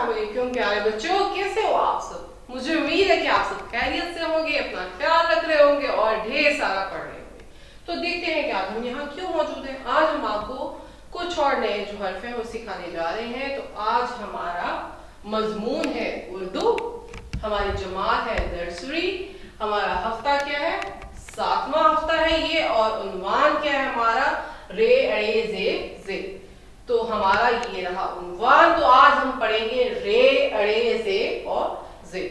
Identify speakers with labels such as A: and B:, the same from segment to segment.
A: अस्सलामुअलैकुम प्यारे बच्चों, कैसे हो आप सब। मुझे उम्मीद है कि आप सब खैरियत से होंगे, अपना ख्याल रख रहे होंगे और ढेर सारा पढ़ रहे होंगे। तो देखते हैं कि आज हम यहाँ क्यों मौजूद हैं। आज हम आपको कुछ और नए जो हर्फ हैं वो सिखाने जा रहे हैं। तो आज हमारा मजमून है उर्दू, हमारी जमात है नर्सरी, हमारा हफ्ता क्या है, 7वां हफ्ता है ये, और उन्वान क्या है हमारा, रे अड़े जे। तो हमारा ये रहा उन्वान। तो आज हम पढ़ेंगे रे अड़े जे और जे।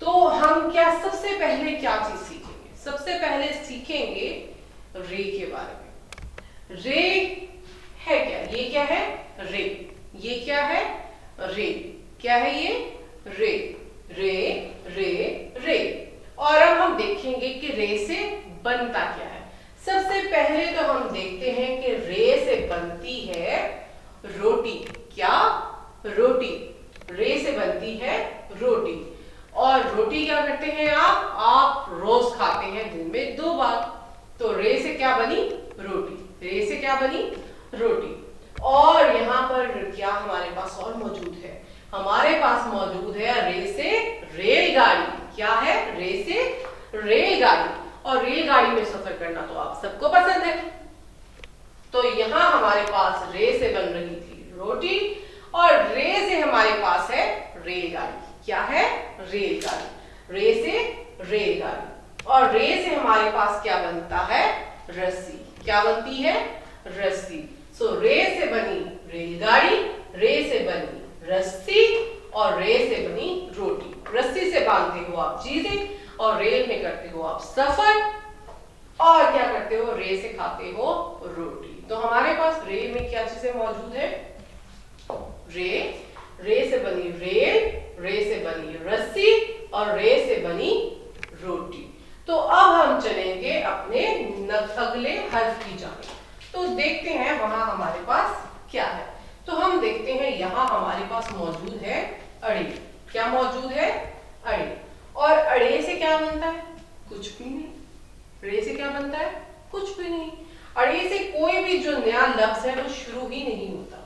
A: तो हम क्या सबसे पहले क्या चीज सीखेंगे, सबसे पहले सीखेंगे रे के बारे में। रे है क्या, ये क्या है रे, ये क्या है रे, क्या है ये रे, रे रे रे। और अब हम देखेंगे कि रे से बनता क्या है। सबसे पहले तो हम देखते हैं कि रे से बनती है रोटी। क्या, रोटी, रे से बनती है रोटी। और रोटी क्या करते हैं आप रोज खाते हैं दिन में 2 बार। तो रे से क्या बनी, रोटी, रे से क्या बनी, रोटी। और यहाँ पर क्या हमारे पास और मौजूद है, हमारे पास मौजूद है रे से रेलगाड़ी। क्या है, रे से रेलगाड़ी। और रेलगाड़ी में सफर करना तो आप सबको पसंद है। तो यहाँ हमारे पास रे से बन रही थी रोटी और रे से हमारे पास है रेलगाड़ी। क्या है, रेलगाड़ी, रे से रेलगाड़ी। और रे से हमारे पास क्या बनता है, रस्सी। क्या बनती है, रस्सी। सो रे से बनी रेलगाड़ी, रे से बनी रस्सी और रे से बनी रोटी। रस्सी से बांधते हो आप चीजें और रेल में करते हो आप सफर, और क्या करते हो, रे से खाते हो रोटी। तो हमारे पास रे में क्या चीजें मौजूद है, रे, रे से बनी रेल, रे से बनी रस्सी और रे से बनी रोटी। तो अब हम चलेंगे अपने अगले हर्फ की जानिब। तो देखते हैं वहां हमारे पास क्या है। तो हम देखते हैं यहाँ हमारे पास मौजूद है अड़े। क्या मौजूद है, अड़े। और अड़े से क्या बनता है, कुछ भी नहीं। रे से क्या बनता है, कुछ भी नहीं। अड़े से कोई भी जो नया लफ्ज है वो शुरू ही नहीं होता।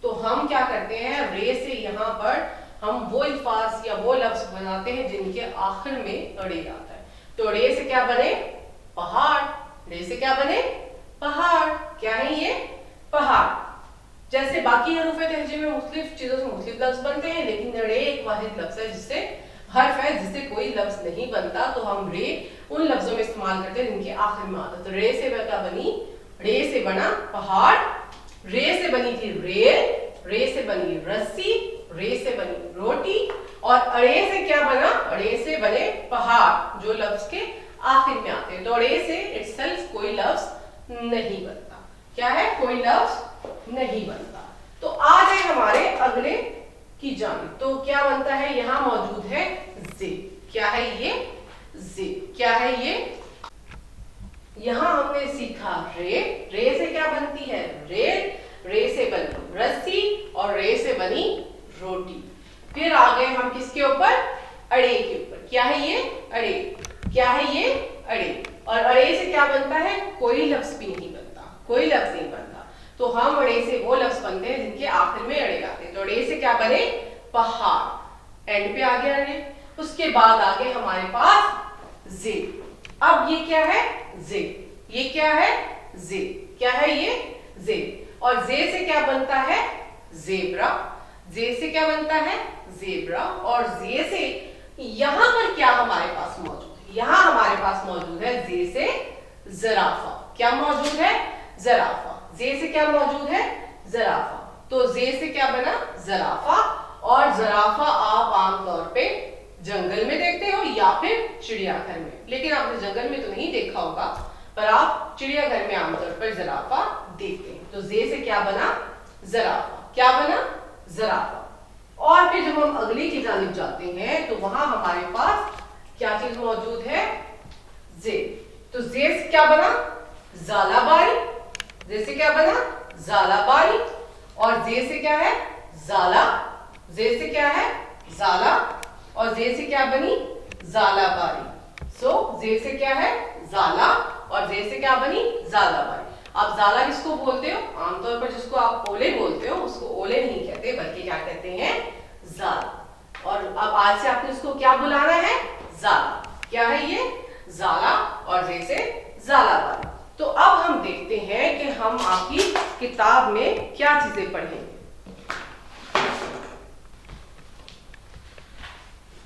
A: तो हम क्या करते हैं, रे से यहाँ पर हम वो अल्फाज या वो लफ्ज बनाते हैं जिनके आखिर में अड़े आता है। तो रे से क्या बने, पहाड़, रे से क्या बने, पहाड़। क्या है ये, पहाड़। जैसे बाकी हरूफे तहजे में मुख्तलिफ चीजों से मुख्तलिफ लफ्ज बनते हैं, लेकिन रे एक वाहिद लफ्ज है जिससे हर्फ है जिससे कोई लफ्ज नहीं बनता। तो हम रे उन लफ्जों में इस्तेमाल करते हैं जिनके आखिर में आता है। तो रे से क्या बनी, रे से बना पहाड़, रे से बनी थी रेल, रे से बनी रस्सी, रे से बनी रोटी। और अड़े से क्या बना, अड़े से बने पहाड़ जो लफ्ज के आखिर में आते हैं। तो अड़े से इटसेल्फ कोई लफ्ज नहीं बनता। क्या है, कोई लफ्ज नहीं बनता। तो आ जाए हमारे अगले की जानिब। तो क्या बनता है, यहाँ मौजूद है जे। क्या है ये, जे। क्या है ये, यहाँ हमने सीखा रे, रे से क्या बनती है रेल, रे से बनी रस्सी और रे से बनी रोटी। फिर आ गए हम किसके ऊपर, अड़े के ऊपर। क्या है ये, अड़े। क्या है ये, अड़े। और अड़े से क्या बनता है, कोई लफ्ज भी नहीं बनता, कोई लफ्ज नहीं बनता। तो हम अड़े से वो लफ्ज बनते हैं जिनके आखिर में अड़े आते हैं। तो अड़े से क्या बने, पहाड़, एंड पे आ गया अड़े। उसके बाद आ गए हमारे पास जे। अब ये क्या है, जे। ये क्या है, जे। क्या है ये, जे। और जे से क्या बनता है, जेब्रा। जे से क्या बनता है, जेब्रा। और जे से यहां पर क्या हमारे पास मौजूद है, यहां हमारे पास मौजूद है जे से जराफा। क्या मौजूद है, जराफा। जे से क्या मौजूद है, जराफा। तो जे से क्या बना, जराफा। और जराफा आप आमतौर पे जंगल में देखते हो या फिर चिड़ियाघर में, लेकिन आपने जंगल में तो नहीं देखा होगा, पर आप चिड़ियाघर में आमतौर पर जराफा देखते हैं। तो जे से क्या बना, जराफा। क्या बना, जराफा। और फिर जब हम अगली की जानिब जाते हैं तो वहां हमारे पास क्या चीज मौजूद है, जे। तो जे से क्या बना, जालाबारी। जे से क्या बना, जालाबारी। और जे से क्या है, जाला। जे से क्या है, जाला। और जे से क्या बनी, जालाबारी। सो जे से क्या है, जाला। और जे से क्या बनी, जालाबारी। आप जाला किसको बोलते हो, आमतौर पर जिसको आप ओले बोलते हो उसको ओले नहीं कहते, बल्कि क्या कहते हैं, अब आज से आपने उसको क्या बुलाना है? जाला। क्या है ये? जाला। और रे से जाला बन। तो अब हम देखते हैं कि हम आपकी किताब में क्या चीजें पढ़ेंगे।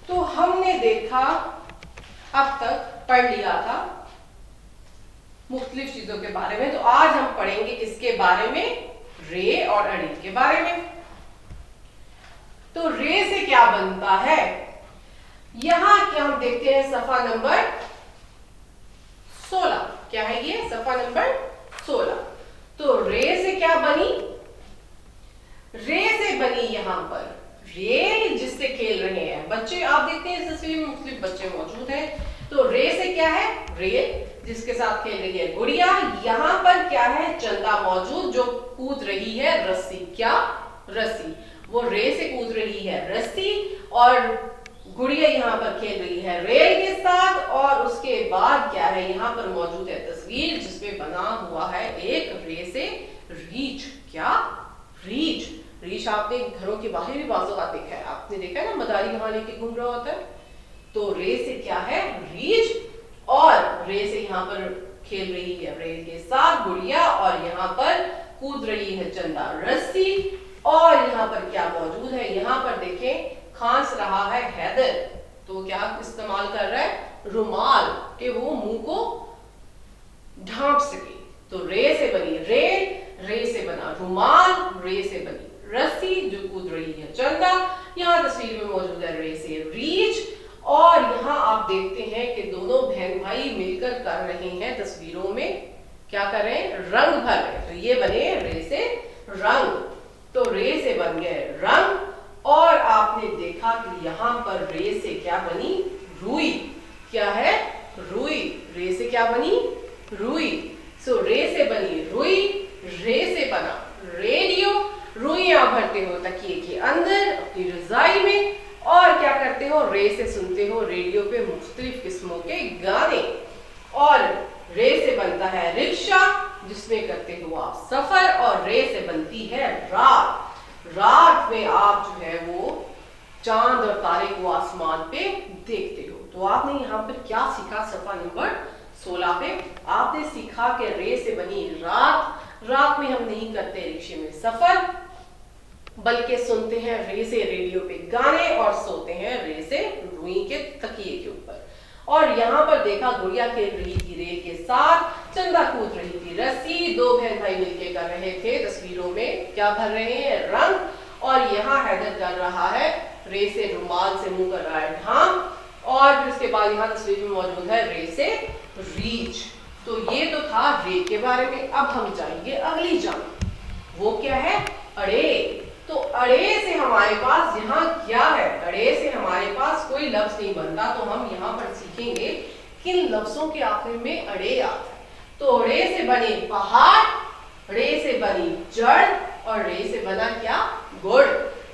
A: तो हमने देखा, अब तक पढ़ लिया था मुख्तलिफ चीजों के बारे में। तो आज हम पढ़ेंगे किसके बारे में? रे और अड़ी के बारे में। तो रे से क्या बनता है? यहां क्या हम देखते हैं सफा नंबर 16। क्या है ये? सफा नंबर 16। तो रे से क्या बनी? रे से बनी यहां पर रेल, जिससे खेल रहे हैं बच्चे। आप देखते हैं इस तस्वीर में मुख्तलिफ बच्चे मौजूद हैं। तो रे से क्या है? रेल, जिसके साथ खेल रही है गुड़िया। यहां पर क्या है? चंदा मौजूद, जो कूद रही है रस्सी। क्या? रस्सी। वो रे से कूद रही है रस्सी, और गुड़िया यहाँ पर खेल रही है रेल के साथ। और उसके बाद क्या है? यहाँ पर मौजूद है तस्वीर जिसमें बना हुआ है एक रे से रीछ। क्या? रीछ। रीछ आपने घरों के बाहर भी बाजू का देखा है। आपने देखा है ना, मदारी वहां लेके घूम रहा होता है। तो रे से क्या है? रीछ। और रे से यहाँ पर खेल रही है रेल के साथ गुड़िया, और यहाँ पर कूद रही है चंदा रस्सी। और यहाँ पर क्या मौजूद है? यहाँ पर देखें, खांस रहा है हैदर। तो क्या इस्तेमाल कर रहा है? रुमाल, कि वो मुंह को ढांप सके। तो रे से बनी रेल, रे से बना रुमाल, रे से बनी रस्सी जो कूद रही है चंदा। यहाँ तस्वीर में मौजूद है रे से रीछ। और यहाँ आप देखते हैं कि दोनों बहन भाई मिलकर कर रहे हैं तस्वीरों में, क्या कर रहे हैं? रंग भर रहे हैं। तो ये बने रे से रंग। तो रे से बन गए रंग। और आपने देखा कि यहाँ पर रे से क्या बनी? रुई। क्या है? रुई। रे से क्या बनी? रुई। सो रे से बनी रुई, रे से बना रेडियो। रुइयां भरते हो तकिए के अंदर अपनी रजाई में, और क्या करते हो? रे से सुनते हो रेडियो पे मुख्तलिफ किस्मों के गाने। और रे से बनता है रिक्शा, जिसमें करते हो आप सफर। और रे से बनती है रात। रात में आप जो है वो चांद और तारे को आसमान पे देखते हो। तो आपने यहाँ पर क्या सीखा? सफा नंबर 16 पे आपने सीखा कि रे से बनी रात। रात में हम नहीं करते रिक्शे में सफर, बल्कि सुनते हैं रे से रेडियो पे गाने, और सोते हैं रे से रुई के तकिए के ऊपर। और यहाँ पर देखा, गुड़िया खेल रही थी रेल के साथ, चंदा कूद रही थी रस्सी। दो बहन भाई मिलके कर रहे थे तस्वीरों में क्या भर रहे हैं? रंग। और यहाँ हैदर कर रहा है रे से रुमाल से मुंह कर रहा है ढांप। और फिर उसके बाद यहाँ तस्वीर में मौजूद है रे से रीछ। तो ये तो था रे के बारे में। अब हम जाएंगे अगली जान, वो क्या है? अड़े। तो अड़े से हमारे पास यहाँ क्या है? अड़े से हमारे पास कोई लफ्ज नहीं बनता। तो हम यहाँ पर सीखेंगे किन लफ्जों के आखिर में अड़े आता है। तो अड़े से बने पहाड़, रे से बनी जड़, और रे से बना क्या? गुड़।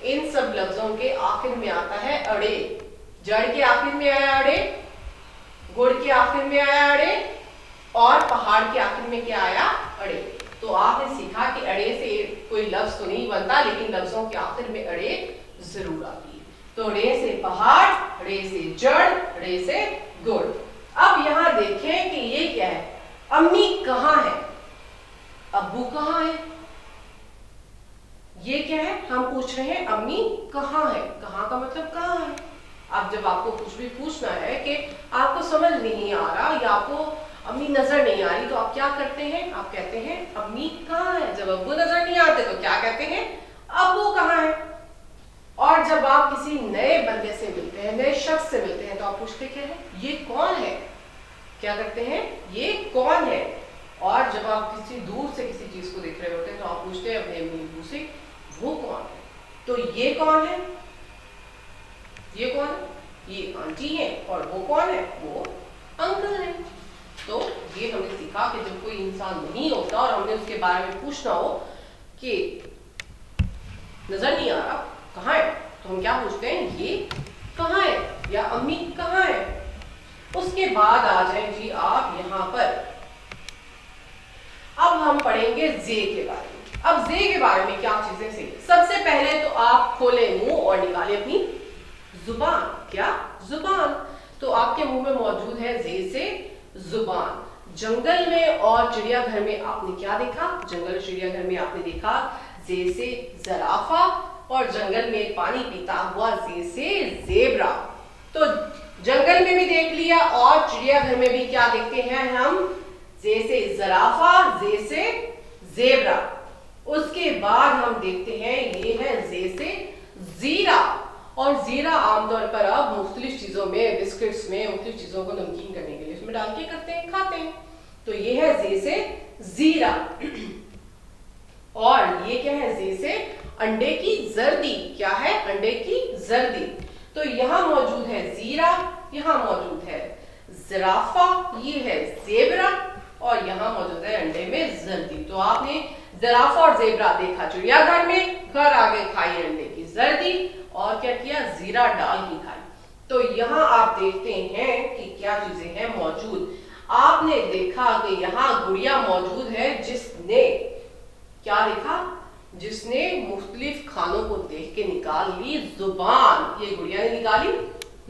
A: इन सब लफ्जों के आखिर में आता है अड़े। जड़ के आखिर में आया अड़े, गुड़ के आखिर में आया अड़े, और पहाड़ के आखिर में क्या आया? अड़े। तो आपने सीखा कि अड़े से कोई लफ्ज तो नहीं बनता, लेकिन लफ्जों के आखिर में अड़े जरूर आती है। तो रे से पहाड़, रे से जड़, रे से गुड़। अब यहाँ देखें कि ये क्या है? अम्मी कहाँ है? अब्बू कहाँ है? ये क्या है? हम पूछ रहे हैं अम्मी कहाँ है। कहाँ का मतलब कहाँ है। अब जब आपको कुछ भी पूछना है कि आपको समझ नहीं आ रहा या आपको अम्मी नजर नहीं आ रही, तो आप क्या करते हैं? आप कहते हैं अम्मी कहाँ है। जब अब्बू नजर नहीं आते तो क्या कहते हैं? अब्बू कहाँ है। और जब आप किसी नए बंदे से मिलते हैं, नए शख्स से मिलते हैं, तो आप पूछते क्या है? ये कौन है। क्या करते हैं? ये कौन है। और जब आप किसी दूर से किसी चीज को देख रहे होते हैं तो आप पूछते हैं अपने अम्मी अब्बू से वो कौन है। तो ये कौन है? ये कौन है? ये आंटी है। और वो कौन है? वो अंकल है। तो ये हमने सीखा कि जब कोई इंसान नहीं होता और हमने उसके बारे में पूछना हो कि नजर नहीं आ रहा कहाँ है, तो हम क्या पूछते हैं? ये कहाँ है, या अम्मी कहाँ है। उसके बाद आ जाए जी आप यहाँ पर। अब हम पढ़ेंगे जे के बारे में। अब जे के बारे में क्या चीजें सीखें? सबसे पहले तो आप खोले मुंह और निकाले अपनी जुबान। क्या? जुबान। तो आपके मुंह में मौजूद है जे से जुबान। जंगल में और चिड़ियाघर में आपने क्या देखा? जंगल और चिड़ियाघर में आपने देखा जे से जराफा, और जंगल में पानी पीता हुआ जे से जेब्रा। तो जंगल में भी देख लिया और चिड़ियाघर में भी क्या देखते हैं हम? जे से जराफा, जे से जेब्रा। उसके बाद हम देखते हैं ये है जे से जीरा। और जीरा आमतौर पर अब मुख्तलिफ चीजों में, बिस्किट्स में, मुख्तलिफ चीजों को नमकीन करने के लिए उसमें डाल के करते हैं, खाते हैं। तो ये है जे से जीरा। और ये क्या है? जे से अंडे की जर्दी। क्या है? अंडे की जर्दी। तो यहां मौजूद है जीरा, यहां मौजूद है जिराफा, ये है जेब्रा, और यहां मौजूद है अंडे में जर्दी। तो आपने जिराफा और जेब्रा देखा चिड़ियाघर में, घर आगे खाई अंडे की जर्दी, और क्या किया? जीरा डाल के खाई। तो यहां आप देखते हैं कि क्या चीजें हैं मौजूद। आपने देखा कि यहां गुड़िया मौजूद है जिसने क्या देखा? जिसने मुख्तलिफ खानों को देख के निकाल ली जुबान। ये गुड़िया ने निकाली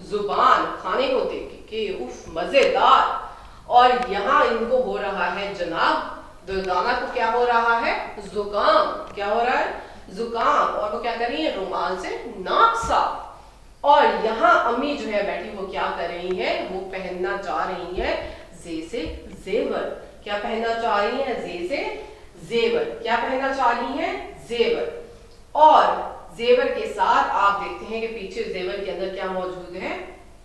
A: जुबान खाने को देख के, उफ मजेदार। और यहाँ इनको हो रहा है जनाब दुर्दाना को क्या हो रहा है? जुकाम। क्या हो रहा है? जुकाम। और वो क्या कर रही है? रुमाल से नाक साफ। और यहाँ अम्मी जो है बैठी, वो क्या कर रही है? वो पहनना चाह रही है जे से जेवर। क्या पहनना चाह रही है? जे से जेवर। क्या पहनना चाह रही है? जेवर। और जेवर के साथ आप देखते हैं कि पीछे जेवर के अंदर क्या मौजूद है?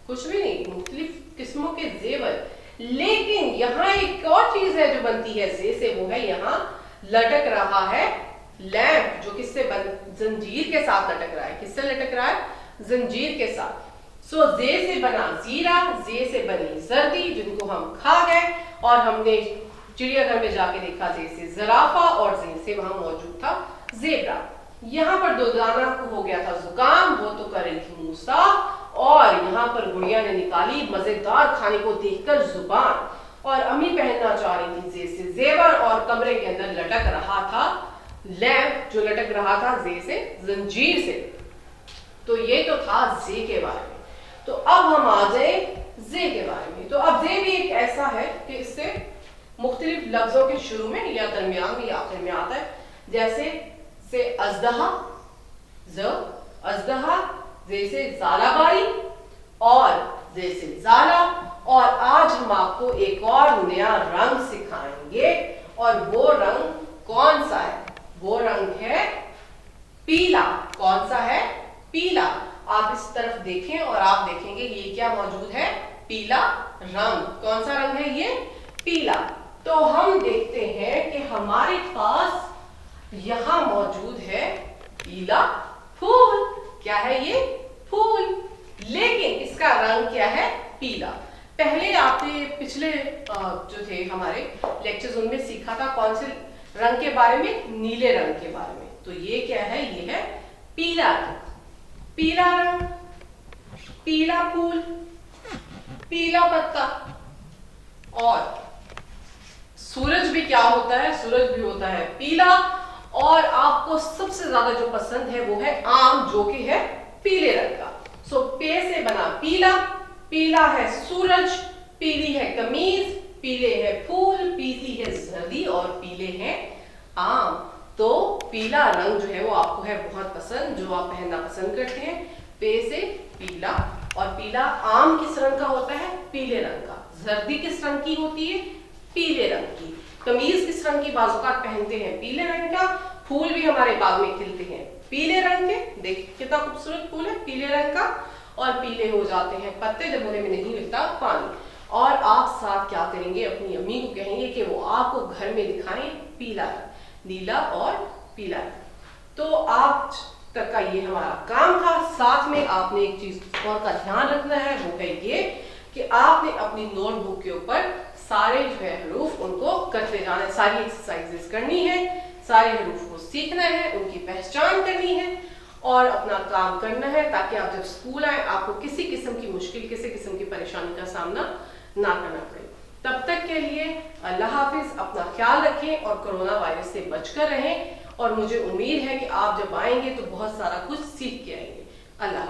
A: कुछ भी नहीं, मुख्तलिफ किस्मों के जेवर। लेकिन यहाँ एक और चीज है जो बनती है जे से, वो है यहाँ लटक रहा है लैंप, जो किससे जंजीर के साथ लटक रहा है। किससे लटक रहा है? जंजीर के साथ। सो जे से बना जीरा, जे से बनी जर्दी, जिनको हम खा गए। और हमने चिड़ियाघर में जाके देखा जे से जराफा, और जे से वहां मौजूद था जेब्रा। यहाँ पर दुर्दाना को हो गया था जुकाम, वो तो कर रही थी मुंह साफ। और यहाँ पर गुड़िया ने निकाली मजेदार खाने को देखकर जुबान। और अम्मी पहनना चाह रही थी जे से जेवर, और कमरे के अंदर लटक रहा था लैंप, जो लटक रहा था जे से जंजीर से। तो ये तो था जे के बारे में। तो अब हम आ जाए जे के बारे में। तो अब जे भी एक ऐसा है कि इससे मुख्तलिफ लफ्जों के शुरू में या दरमियान में या आखिर में आता है। जैसे से अजदहा, अजदहा, जैसे जालाबारी, और जैसे जाला। और आज हम आपको एक और नया रंग सिखाएंगे, और वो रंग कौन सा है? वो रंग है पीला। कौन सा है? पीला। आप इस तरफ देखें और आप देखेंगे ये क्या मौजूद है? पीला रंग। कौन सा रंग है ये? पीला। तो हम देखते हैं कि हमारे पास यहां मौजूद है पीला फूल। क्या है ये? फूल। लेकिन इसका रंग क्या है? पीला। पहले आपने पिछले जो थे हमारे लेक्चर्स, उनमें सीखा था कौन से रंग के बारे में? नीले रंग के बारे में। तो ये क्या है? ये है पीला रंग। पीला रंग, पीला फूल, पीला पत्ता। और सूरज भी क्या होता है? सूरज भी होता है पीला। और आपको सबसे ज्यादा जो पसंद है वो है आम, जो कि है पीले रंग का। सो पे से बना पीला। पीला है सूरज, पीली है कमीज, पीले है फूल, पीली है जर्दी, और पीले हैं आम। तो पीला रंग जो है वो आपको है बहुत पसंद, जो आप पहनना पसंद करते हैं। पे से पीला। और पीला आम किस रंग का होता है? पीले रंग का। जर्दी किस रंग की होती है? पीले रंग की। कमीज किस रंग की बाजुकात पहनते हैं? पीले रंग का। फूल भी हमारे बाग में खिलते हैं पीले रंग के। देखिए कितना खूबसूरत फूल है पीले रंग का। और पीले हो जाते हैं पत्ते जब उन्हें में नहीं मिलता पानी। और आप साथ क्या करेंगे? अपनी अम्मी को कहेंगे कि वो आपको घर में दिखाएं पीला रंग, नीला और पीला रंग। तो आज तक का ये हमारा काम था। साथ में आपने एक चीज और का ध्यान रखना है, वो है ये कि आपने अपनी नोटबुक के ऊपर सारे जो है हरूफ उनको करते जाना है, सारी एक्सरसाइजेस करनी है, सारे हरूफ को सीखना है, उनकी पहचान करनी है और अपना काम करना है, ताकि आप जब स्कूल आए आपको किसी किस्म की मुश्किल, किसी किस्म की परेशानी का सामना ना करना पड़े। तब तक के लिए अल्लाह हाफिज, अपना ख्याल रखें और कोरोना वायरस से बचकर रहें। और मुझे उम्मीद है कि आप जब आएंगे तो बहुत सारा कुछ सीख के आएंगे। अल्लाह।